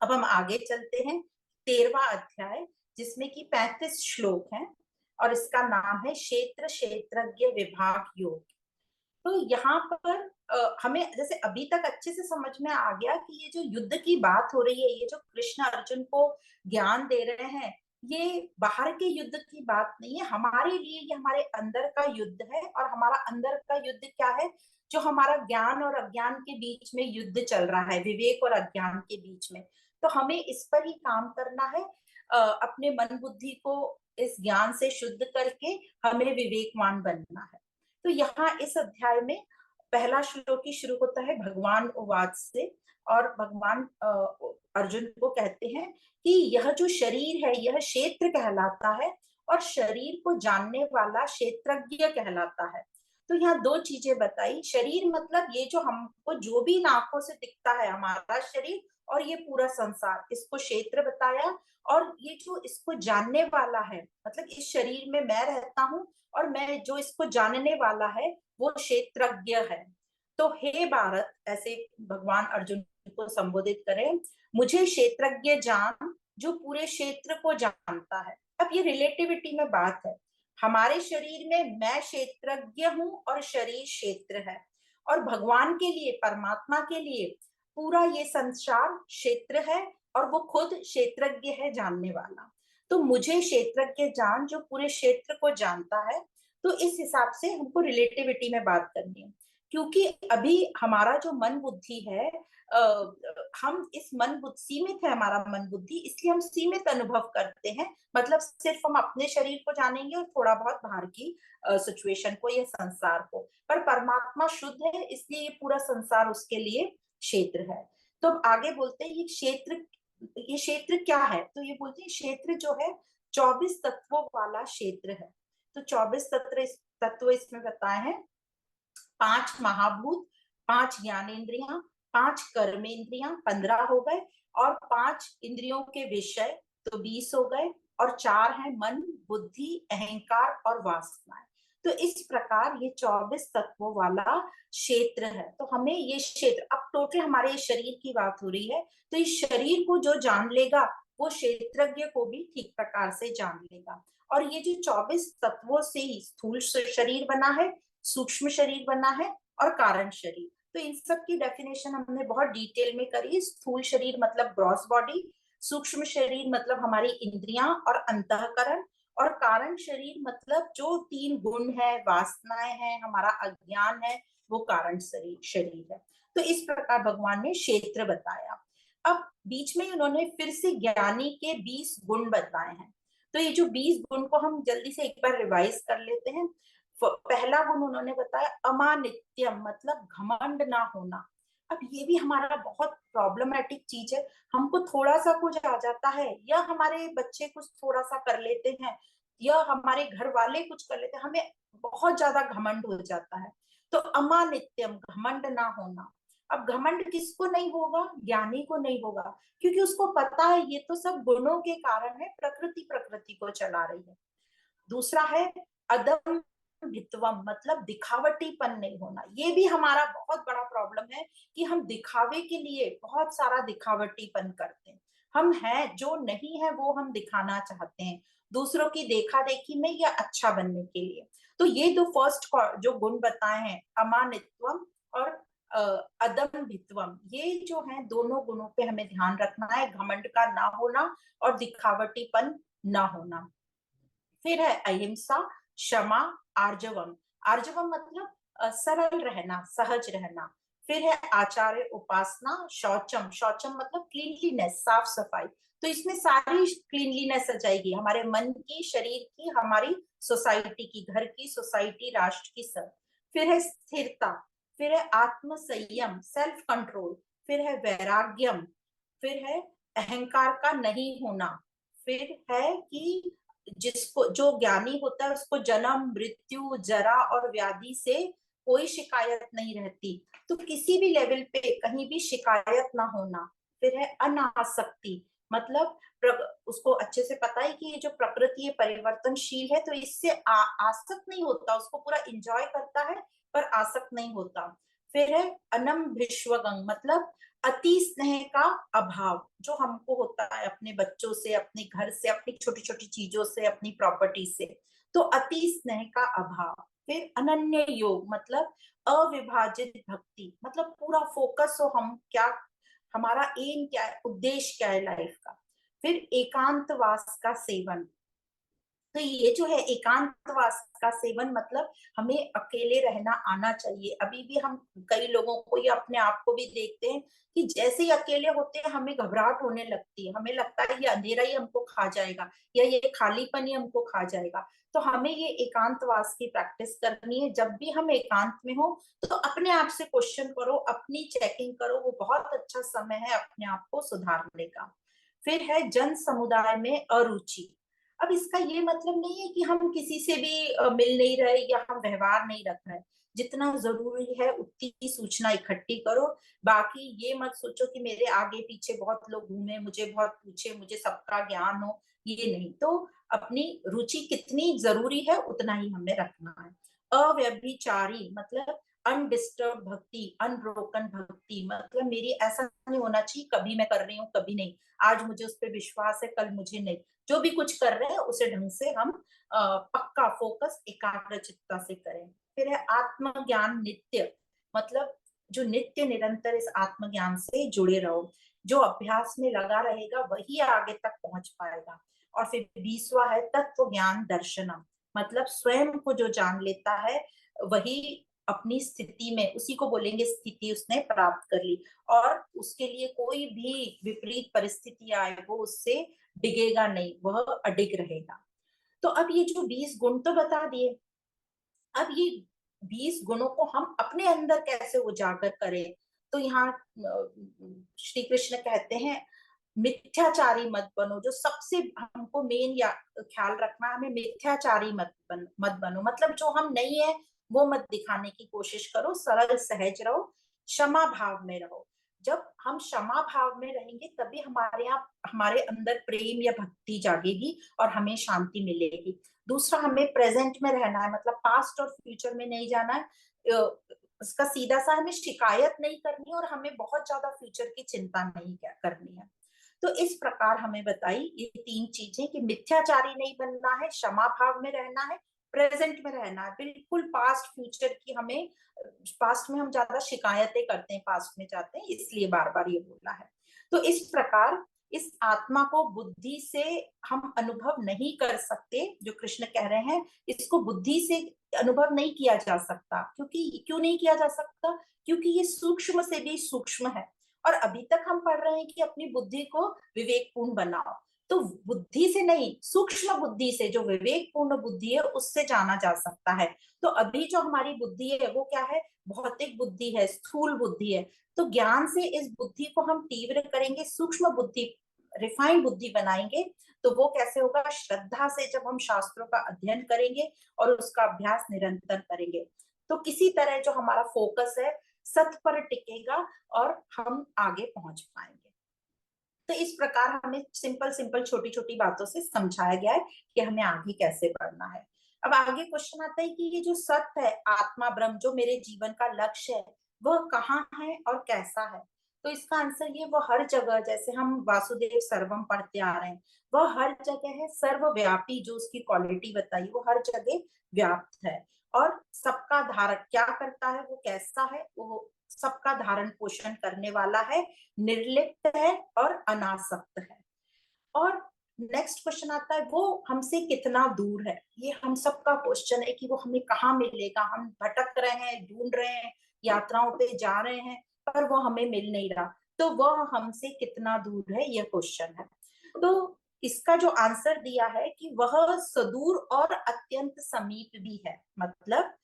अब हम आगे चलते हैं। 13वां अध्याय, जिसमें कि 35 श्लोक हैं, और इसका नाम है क्षेत्र क्षेत्रज्ञ विभाग योग। तो यहाँ पर हमें जैसे अभी तक अच्छे से समझ में आ गया कि ये जो युद्ध की बात हो रही है, ये जो कृष्ण अर्जुन को ज्ञान दे रहे हैं, ये बाहर के युद्ध की बात नहीं है, हमारे लिए ये हमारे अंदर का युद्ध है। और हमारा अंदर का युद्ध क्या है? जो हमारा ज्ञान और अज्ञान के बीच में युद्ध चल रहा है, विवेक और अज्ञान के बीच में। तो हमें इस पर ही काम करना है। अपने मन बुद्धि को इस ज्ञान से शुद्ध करके हमें विवेकवान बनना है। तो यहाँ इस अध्याय में पहला श्लोक ही शुरू होता है भगवान उवाच से। और भगवान अर्जुन को कहते हैं कि यह जो शरीर है यह क्षेत्र कहलाता है, और शरीर को जानने वाला क्षेत्रज्ञ कहलाता है। तो यहाँ दो चीजें बताई। शरीर मतलब ये जो हमको जो भी आंखों से दिखता है हमारा शरीर, और ये पूरा संसार, इसको क्षेत्र बताया। और ये जो इसको जानने वाला है, मतलब इस शरीर में मैं रहता हूँ, और मैं जो इसको जानने वाला है वो क्षेत्रज्ञ है। तो हे भारत, ऐसे भगवान अर्जुन को संबोधित करें, मुझे क्षेत्रज्ञ जान जो पूरे क्षेत्र को जानता है। अब ये रिलेटिविटी में बात है। हमारे शरीर में मैं क्षेत्रज्ञ हूं और शरीर क्षेत्र है, और भगवान के लिए, परमात्मा के लिए पूरा ये संसार क्षेत्र है, और वो खुद क्षेत्रज्ञ है, जानने वाला। तो मुझे क्षेत्रज्ञ जान जो पूरे क्षेत्र को जानता है। तो इस हिसाब से हमको रिलेटिविटी में बात करनी है, क्योंकि अभी हमारा जो मन बुद्धि है, हम इस मन बुद्धि सीमित है, हमारा मन बुद्धि, इसलिए हम सीमित अनुभव करते हैं। मतलब सिर्फ हम अपने शरीर को जानेंगे और थोड़ा बहुत बाहर की सिचुएशन को या संसार को। पर परमात्मा शुद्ध है, इसलिए ये पूरा संसार उसके लिए क्षेत्र है। तो अब आगे बोलते हैं ये क्षेत्र क्या है? तो ये बोलते हैं क्षेत्र जो है 24 तत्वों वाला क्षेत्र है। तो 24 तत्व इसमें बताए हैं। 5 महाभूत, 5 ज्ञानेन्द्रियां, 5 कर्मेंद्रियां, 15 हो गए। और 5 इंद्रियों के विषय, तो 20 हो गए। और 4 है मन, बुद्धि, अहंकार और वासनाएं। तो इस प्रकार ये 24 तत्वों वाला क्षेत्र है। तो हमें ये क्षेत्र, अब टोटल हमारे शरीर की बात हो रही है, तो इस शरीर को जो जान लेगा वो क्षेत्रज्ञ को भी ठीक प्रकार से जान लेगा। और ये जो 24 तत्वों से ही स्थूल शरीर बना है, सूक्ष्म शरीर बना है, और कारण शरीर। तो इन सब की डेफिनेशन हमने बहुत डिटेल में करी। स्थूल शरीर मतलब ग्रॉस बॉडी, सूक्ष्म शरीर मतलब हमारी इंद्रियां और अंतःकरण, और कारण शरीर मतलब जो 3 गुण है, वासनाएं हैं, हमारा अज्ञान है, वो कारण शरीर है। तो इस प्रकार भगवान ने क्षेत्र बताया। अब बीच में उन्होंने फिर से ज्ञानी के 20 गुण बताए हैं। तो ये जो 20 गुण को हम जल्दी से एक बार रिवाइज कर लेते हैं। पहला गुण उन्होंने बताया अमानित्यम, मतलब घमंड ना होना। अब ये भी हमारा बहुत प्रॉब्लमेटिक चीज है। हमको थोड़ा सा कुछ आ जाता है, या हमारे बच्चे कुछ थोड़ा सा कर लेते हैं, या हमारे घर वाले कुछ कर लेते हैं, हमें बहुत ज्यादा घमंड हो जाता है। तो अमानित्यम, घमंड ना होना। अब घमंड किसको नहीं होगा? ज्ञानी को नहीं होगा, क्योंकि उसको पता है ये तो सब गुणों के कारण है, प्रकृति प्रकृति को चला रही है। दूसरा है अदम भित्वम, मतलब दिखावटीपन नहीं होना। ये भी हमारा बहुत बड़ा प्रॉब्लम है कि हम दिखावे के लिए बहुत सारा दिखावटीपन करते हैं। हम हैं जो नहीं है वो हम दिखाना चाहते हैं, दूसरों की देखा देखी में या अच्छा बनने के लिए। तो ये दो फर्स्ट जो गुण बताए हैं, अमानित्वम और अदम भित्वम, ये जो है दोनों गुणों पे हमें ध्यान रखना है। घमंड का ना होना और दिखावटीपन ना होना। फिर है अहिंसा, क्षमा, आर्जवम। आर्जवम मतलब सरल रहना, सहज रहना। फिर है आचार्य, उपासना, शौचम। शौचम मतलब क्लीनलीनेस, साफ सफाई। तो इसमें सारी क्लीनलीनेस आ जाएगी, हमारे मन की, शरीर की, हमारी सोसाइटी की, घर की, सोसाइटी, राष्ट्र की, सब। फिर है स्थिरता। फिर है आत्म संयम, सेल्फ कंट्रोल। फिर है वैराग्यम। फिर है अहंकार का नहीं होना। फिर है कि जिसको, जो ज्ञानी होता है उसको जन्म, मृत्यु, जरा और व्याधि से कोई शिकायत नहीं रहती। तो किसी भी लेवल पे कहीं भी शिकायत ना होना। फिर है अनासक्ति, मतलब उसको अच्छे से पता है कि ये जो प्रकृति है परिवर्तनशील है, तो इससे आसक्त नहीं होता, उसको पूरा इंजॉय करता है पर आसक्त नहीं होता। फिर है अनम विश्वगंग, मतलब अति स्नेह का अभाव, जो हमको होता है अपने बच्चों से, अपने घर से, अपनी छोटी छोटी चीजों से, अपनी प्रॉपर्टी से, तो अति स्नेह का अभाव। फिर अनन्य योग, मतलब अविभाजित भक्ति, मतलब पूरा फोकस हो हम क्या, हमारा एम क्या है, उद्देश्य क्या है लाइफ का। फिर एकांतवास का सेवन, तो ये जो है एकांतवास का सेवन, मतलब हमें अकेले रहना आना चाहिए। अभी भी हम कई लोगों को या अपने आप को भी देखते हैं कि जैसे ही अकेले होते हैं हमें घबराहट होने लगती है, हमें लगता है ये अंधेरा ही हमको खा जाएगा या ये खालीपन ही हमको खा जाएगा। तो हमें ये एकांतवास की प्रैक्टिस करनी है। जब भी हम एकांत में हो तो अपने आप से क्वेश्चन करो, अपनी चेकिंग करो, वो बहुत अच्छा समय है अपने आप को सुधारने का। फिर है जन समुदाय में अरुचि। अब इसका ये मतलब नहीं है कि हम किसी से भी मिल नहीं रहे या हम व्यवहार नहीं रख रहे। जितना जरूरी है उतनी सूचना इकट्ठी करो। बाकी ये मत सोचो कि मेरे आगे पीछे बहुत लोग घूमे, मुझे बहुत पूछे, मुझे सबका ज्ञान हो, ये नहीं। तो अपनी रुचि कितनी जरूरी है उतना ही हमें रखना है। अव्यभिचारी, मतलब अनडिस्टर्ब भक्ति, अनब्रोकन भक्ति, मतलब मेरी ऐसा नहीं होना चाहिए कभी मैं कर रही हूँ कभी नहीं, आज मुझे उस पर विश्वास है कल मुझे नहीं। जो भी कुछ कर रहे हैं उसे ढंग से हम पक्का फोकस एकाग्रचित्ता से करें। फिर है आत्मज्ञान नित्य, मतलब जो नित्य निरंतर इस आत्मज्ञान से जुड़े रहो। जो अभ्यास में लगा रहेगा वही आगे तक पहुंच पाएगा। और फिर 20वां है तत्व ज्ञान दर्शनम, मतलब स्वयं को जो जान लेता है वही अपनी स्थिति में, उसी को बोलेंगे स्थिति उसने प्राप्त कर ली, और उसके लिए कोई भी विपरीत परिस्थिति आए वो उससे डिगेगा नहीं, वह अडिग रहेगा। तो अब ये जो 20 गुण तो बता दिए, अब ये 20 गुणों को हम अपने अंदर कैसे उजागर करें। तो यहाँ श्री कृष्ण कहते हैं मिथ्याचारी मत बनो। जो सबसे हमको मेन या ख्याल रखना, हमें मिथ्याचारी मत बनो, मतलब जो हम नहीं है वो मत दिखाने की कोशिश करो, सरल सहज रहो, क्षमा भाव में रहो। जब हम क्षमा भाव में रहेंगे तभी हमारे यहाँ हमारे अंदर प्रेम या भक्ति जागेगी और हमें शांति मिलेगी। दूसरा, हमें प्रेजेंट में रहना है, मतलब पास्ट और फ्यूचर में नहीं जाना है। इसका सीधा सा हमें शिकायत नहीं करनी और हमें बहुत ज्यादा फ्यूचर की चिंता नहीं करनी है। तो इस प्रकार हमें बताई ये 3 चीजें कि मिथ्याचारी नहीं बनना है, क्षमा भाव में रहना है, प्रेजेंट में रहना है। बिल्कुल पास्ट फ्यूचर की हमें, पास्ट में हम ज्यादा शिकायतें करते हैं, पास्ट में जाते हैं, इसलिए बार बार ये बोला है। तो इस प्रकार इस आत्मा को बुद्धि से हम अनुभव नहीं कर सकते, जो कृष्ण कह रहे हैं इसको बुद्धि से अनुभव नहीं किया जा सकता। क्योंकि क्यों नहीं किया जा सकता? क्योंकि ये सूक्ष्म से भी सूक्ष्म है। और अभी तक हम पढ़ रहे हैं कि अपनी बुद्धि को विवेकपूर्ण बनाओ, तो बुद्धि से नहीं, सूक्ष्म बुद्धि से, जो विवेकपूर्ण बुद्धि है उससे जाना जा सकता है। तो अभी जो हमारी बुद्धि है वो क्या है? भौतिक बुद्धि है, स्थूल बुद्धि है। तो ज्ञान से इस बुद्धि को हम तीव्र करेंगे, सूक्ष्म बुद्धि, रिफाइंड बुद्धि बनाएंगे। तो वो कैसे होगा? श्रद्धा से, जब हम शास्त्रों का अध्ययन करेंगे और उसका अभ्यास निरंतर करेंगे, तो किसी तरह जो हमारा फोकस है सत पर टिकेगा और हम आगे पहुंच पाएंगे। तो इस प्रकार हमें सिंपल सिंपल छोटी छोटी बातों से समझाया गया है कि हमें आगे कैसे बढ़ना है। अब आगे क्वेश्चन आता है कि ये जो सत्य है, आत्मा ब्रह्म, जो मेरे जीवन का लक्ष्य है, वह कहाँ है और कैसा है? तो इसका आंसर ये, वो हर जगह, जैसे हम वासुदेव सर्वम पढ़ते आ रहे हैं, वह हर जगह है, सर्वव्यापी, जो उसकी क्वालिटी बताई वो हर जगह व्याप्त है। और सबका धारण क्या करता है, वो कैसा है? वो सबका धारण पोषण करने वाला है, निर्लिप्त है और अनासक्त है। और नेक्स्ट क्वेश्चन आता है वो हमसे कितना दूर है। ये हम सबका क्वेश्चन है कि वो हमें कहाँ मिलेगा। हम भटक रहे हैं, ढूंढ रहे हैं, यात्राओं पे जा रहे हैं, पर वो हमें मिल नहीं रहा। तो वह हमसे कितना दूर है, यह क्वेश्चन है। तो इसका जो आंसर दिया है कि वह सुदूर और अत्यंत समीप भी है, मतलब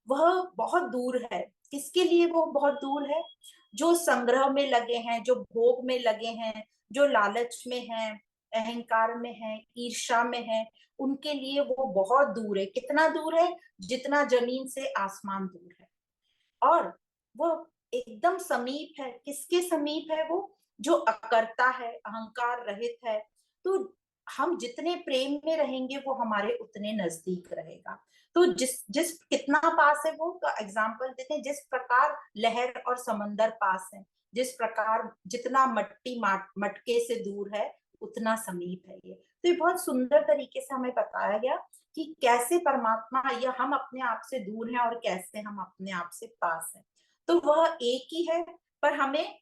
वह बहुत दूर है। किसके लिए वो बहुत दूर है? जो संग्रह में लगे हैं, जो भोग में लगे हैं, जो लालच में हैं, अहंकार में है, ईर्ष्या में है, उनके लिए वो बहुत दूर है। कितना दूर है? जितना जमीन से आसमान दूर है। और वो एकदम समीप है। किसके समीप है वो? जो अकर्ता है, अहंकार रहित है। तो हम जितने प्रेम में रहेंगे वो हमारे उतने नजदीक रहेगा। तो जिस जिस कितना पास है वो, तो एग्जाम्पल देते हैं, जिस प्रकार लहर और समंदर पास है, जिस प्रकार जितना मट्टी मटके से दूर है उतना समीप है ये। तो ये बहुत सुंदर तरीके से हमें बताया गया कि कैसे परमात्मा या हम अपने आप से दूर हैं और कैसे हम अपने आप से पास हैं। तो वह एक ही है, पर हमें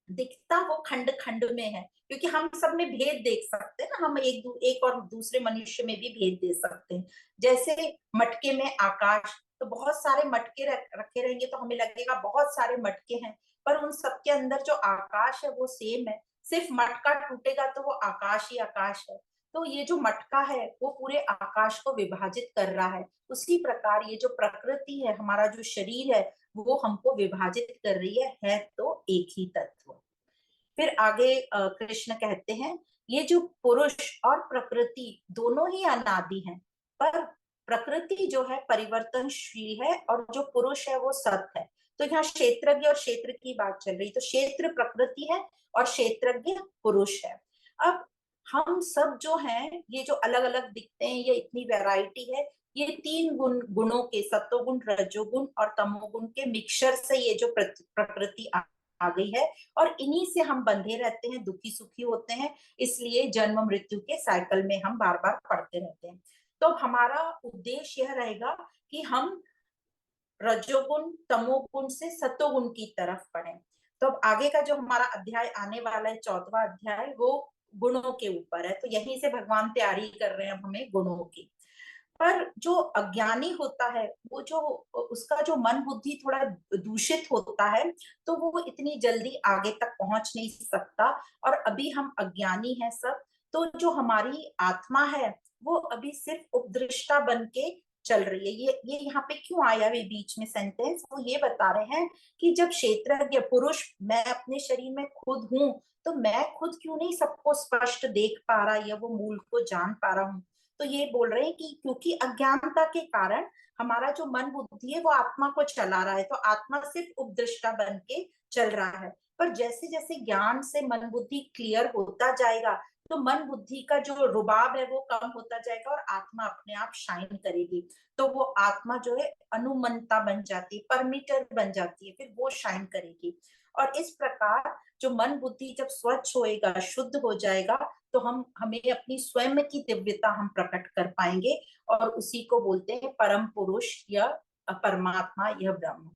दिखता वो खंड खंड में है, क्योंकि हम सब में भेद देख सकते हैं ना, हम एक और दूसरे मनुष्य में भी भेद दे सकते हैं। जैसे मटके में आकाश, तो बहुत सारे मटके रखे रहेंगे तो हमें लगेगा बहुत सारे मटके हैं, पर उन सबके अंदर जो आकाश है वो सेम है। सिर्फ मटका टूटेगा तो वो आकाश ही आकाश है। तो ये जो मटका है वो पूरे आकाश को विभाजित कर रहा है। उसी प्रकार ये जो प्रकृति है, हमारा जो शरीर है, वो हमको विभाजित कर रही है तो एक ही तत्व। फिर आगे कृष्ण कहते हैं, ये जो पुरुष और प्रकृति दोनों ही अनादि हैं, पर प्रकृति जो है परिवर्तनशील है और जो पुरुष है वो सत है। तो यहाँ क्षेत्रज्ञ और क्षेत्र की बात चल रही, तो क्षेत्र प्रकृति है और क्षेत्रज्ञ पुरुष है। अब हम सब जो हैं, ये जो अलग अलग दिखते हैं, ये इतनी वैरायटी है, ये तीन गुणों के, सत्वगुण, रजोगुण और तमोगुण के मिक्सचर से ये जो प्रकृति आ गई है। और इन्हीं से हम बंधे रहते हैं, दुखी सुखी होते हैं, इसलिए जन्म मृत्यु के साइकिल में हम बार बार पड़ते रहते हैं। तो हमारा उद्देश्य यह रहेगा कि हम रजोगुण तमोगुण से सतोगुण की तरफ बढ़े। तो अब आगे का जो हमारा अध्याय आने वाला है, 14वां अध्याय, वो गुणों के ऊपर है। तो यहीं से भगवान तैयारी कर रहे हैं अब हमें गुणों की। पर जो अज्ञानी होता है, वो जो उसका जो मन बुद्धि थोड़ा दूषित होता है, तो वो इतनी जल्दी आगे तक पहुंच नहीं सकता। और अभी हम अज्ञानी हैं सब, तो जो हमारी आत्मा है वो अभी सिर्फ उपदृष्टा बन के चल रही है। ये यहाँ पे क्यों आया है बीच में सेंटेंस, वो ये बता रहे हैं कि जब क्षेत्रज्ञ पुरुष, मैं अपने शरीर में खुद हूं, तो मैं खुद क्यों नहीं सबको स्पष्ट देख पा रहा या वो मूल को जान पा रहा हूँ। तो ये बोल रहे हैं कि क्योंकि अज्ञानता के कारण हमारा जो मन बुद्धि है वो आत्मा को चला रहा है, तो आत्मा सिर्फ उपदृष्टा बन के चल रहा है। पर जैसे जैसे ज्ञान से मन बुद्धि क्लियर होता जाएगा, तो मन बुद्धि का जो रुबाब है वो कम होता जाएगा और आत्मा अपने आप शाइन करेगी। तो वो आत्मा जो है अनुमंता बन जाती है, परमीटर बन जाती है, फिर वो शाइन करेगी। और इस प्रकार जो मन बुद्धि जब स्वच्छ होएगा, शुद्ध हो जाएगा, तो हम हमें अपनी स्वयं की दिव्यता हम प्रकट कर पाएंगे। और उसी को बोलते हैं परम पुरुष या परमात्मा या ब्रह्म।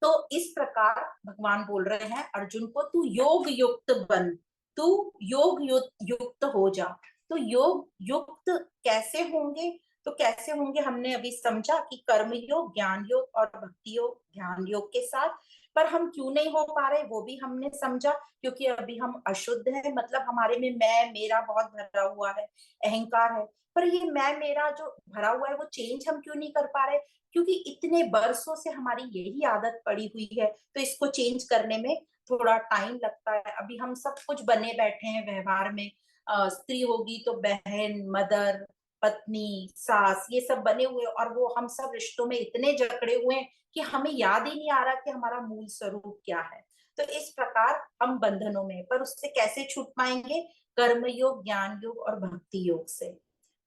तो इस प्रकार भगवान बोल रहे हैं अर्जुन को, तू योग युक्त बन, तू योग युक्त हो जा। तो योग युक्त कैसे होंगे, तो कैसे होंगे हमने अभी समझा कि कर्म योग, ज्ञान योग और भक्ति योग, ध्यान योग के साथ। पर हम क्यों नहीं हो पा रहे वो भी हमने समझा, क्योंकि अभी हम अशुद्ध हैं, मतलब हमारे में मैं मेरा बहुत भरा हुआ है, अहंकार है। पर ये मैं मेरा जो भरा हुआ है वो चेंज हम क्यों नहीं कर पा रहे, क्योंकि इतने बरसों से हमारी यही आदत पड़ी हुई है, तो इसको चेंज करने में थोड़ा टाइम लगता है। अभी हम सब कुछ बने बैठे हैं व्यवहार में, स्त्री होगी तो बहन, मदर, पत्नी, सास, ये सब बने हुए, और वो हम सब रिश्तों में इतने जकड़े हुए हैं कि हमें याद ही नहीं आ रहा कि हमारा मूल स्वरूप क्या है। तो इस प्रकार हम बंधनों में, पर उससे कैसे छूट पाएंगे, कर्म योग, ज्ञान योग और भक्ति योग से।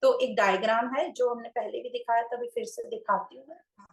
तो एक डायग्राम है जो हमने पहले भी दिखाया था, अभी फिर से दिखाती हूँ मैं।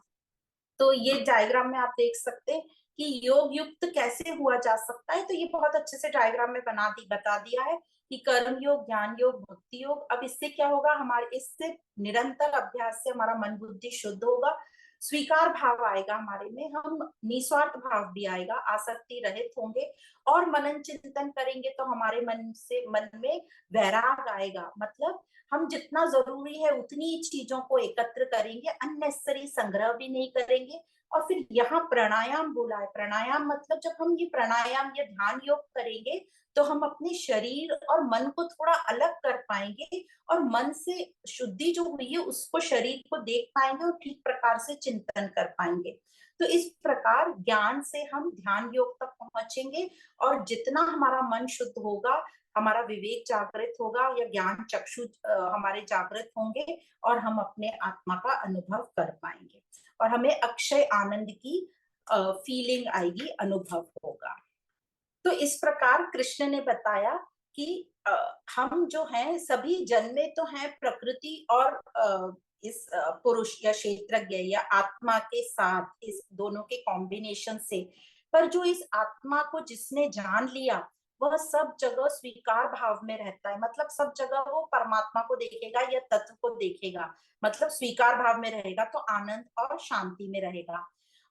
तो ये डायग्राम में आप देख सकते हैं कि योग युक्त कैसे हुआ जा सकता है। तो ये बहुत अच्छे से डायग्राम में बता दिया है कि कर्म योग, ज्ञान योग, भक्ति योग। अब इससे क्या होगा, हमारे इससे निरंतर अभ्यास से हमारा मन बुद्धि शुद्ध होगा, स्वीकार भाव आएगा हमारे में, हम निस्वार्थ भाव भी आएगा, आसक्ति रहित होंगे, और मनन चिंतन करेंगे तो हमारे मन में वैराग आएगा। मतलब हम जितना जरूरी है उतनी चीजों को एकत्र करेंगे, अननेसेसरी संग्रह भी नहीं करेंगे। और फिर यहाँ प्राणायाम बोला है, प्राणायाम मतलब जब हम ये प्राणायाम या ध्यान योग करेंगे, तो हम अपने शरीर और मन को थोड़ा अलग कर पाएंगे, और मन से शुद्धि जो हुई है उसको, शरीर को देख पाएंगे और ठीक प्रकार से चिंतन कर पाएंगे। तो इस प्रकार ज्ञान से हम ध्यान योग तक पहुंचेंगे, और जितना हमारा मन शुद्ध होगा, हमारा विवेक जागृत होगा या ज्ञान चक्षु हमारे जागृत होंगे, और हम अपने आत्मा का अनुभव कर पाएंगे, और हमें अक्षय आनंद की फीलिंग आएगी, अनुभव होगा। तो इस प्रकार कृष्ण ने बताया कि हम जो हैं सभी जन्मे तो हैं प्रकृति और इस पुरुष या क्षेत्रज्ञ या आत्मा के साथ, इस दोनों के कॉम्बिनेशन से। पर जो इस आत्मा को जिसने जान लिया वह सब जगह स्वीकार भाव में रहता है, मतलब सब जगह वो परमात्मा को देखेगा या तत्व को देखेगा, मतलब स्वीकार भाव में रहेगा, तो आनंद और शांति में रहेगा।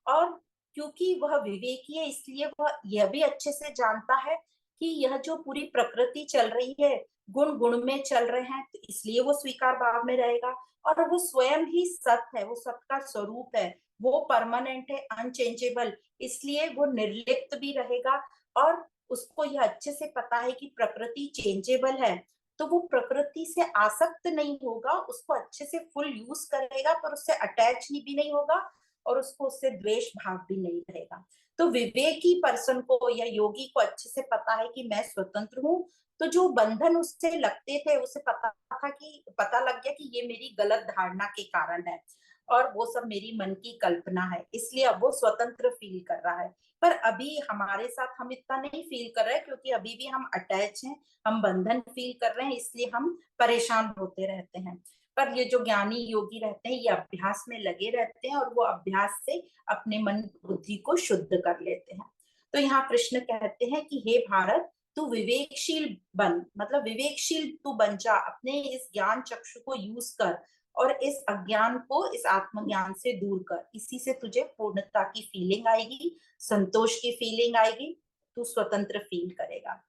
और क्योंकि वह विवेकी है इसलिए वह यह भी अच्छे से जानता है कि यह जो पूरी प्रकृति चल रही है गुण गुण में चल रहे हैं, तो इसलिए वो स्वीकार भाव में रहेगा। और वो स्वयं ही सत है, वो सत का स्वरूप है, वो परमानेंट है, अनचेंजेबल, इसलिए वो निर्लिप्त भी रहेगा। और उसको यह अच्छे से पता है कि प्रकृति चेंजेबल है, तो वो प्रकृति से आसक्त नहीं होगा, उसको अच्छे से फुल यूज करेगा, पर उससे अटैच ही भी नहीं होगा और उसको उससे द्वेष भाव भी नहीं रहेगा। तो विवेकी पर्सन को या योगी को अच्छे से पता है कि मैं स्वतंत्र हूँ, तो जो बंधन उससे लगते थे उसे पता था कि पता लग गया कि ये मेरी गलत धारणा के कारण है और वो सब मेरी मन की कल्पना है, इसलिए अब वो स्वतंत्र फील कर रहा है। पर अभी हमारे साथ हम इतना नहीं फील कर रहे क्योंकि अभी भी हम अटैच हैं, हम बंधन फील कर रहे हैं, इसलिए हम परेशान होते रहते हैं। पर ये जो ज्ञानी योगी रहते हैं ये अभ्यास में लगे रहते हैं और वो अभ्यास से अपने मन बुद्धि को शुद्ध कर लेते हैं। तो यहाँ कृष्ण कहते हैं कि हे भारत, तू विवेकशील बन, मतलब विवेकशील तू बन जा, अपने इस ज्ञान चक्षु को यूज कर और इस अज्ञान को इस आत्मज्ञान से दूर कर, इसी से तुझे पूर्णता की फीलिंग आएगी, संतोष की फीलिंग आएगी, तू स्वतंत्र फील करेगा।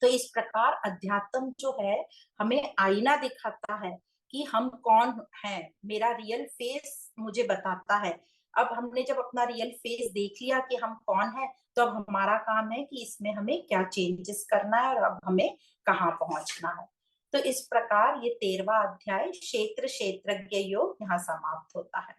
तो इस प्रकार अध्यात्म जो है हमें आईना दिखाता है कि हम कौन हैं, मेरा रियल फेस मुझे बताता है। अब हमने जब अपना रियल फेस देख लिया कि हम कौन है, तो अब हमारा काम है कि इसमें हमें क्या चेंजेस करना है और अब हमें कहाँ पहुंचना है। तो इस प्रकार ये 13वां अध्याय क्षेत्र क्षेत्रज्ञ योग यहाँ समाप्त होता है।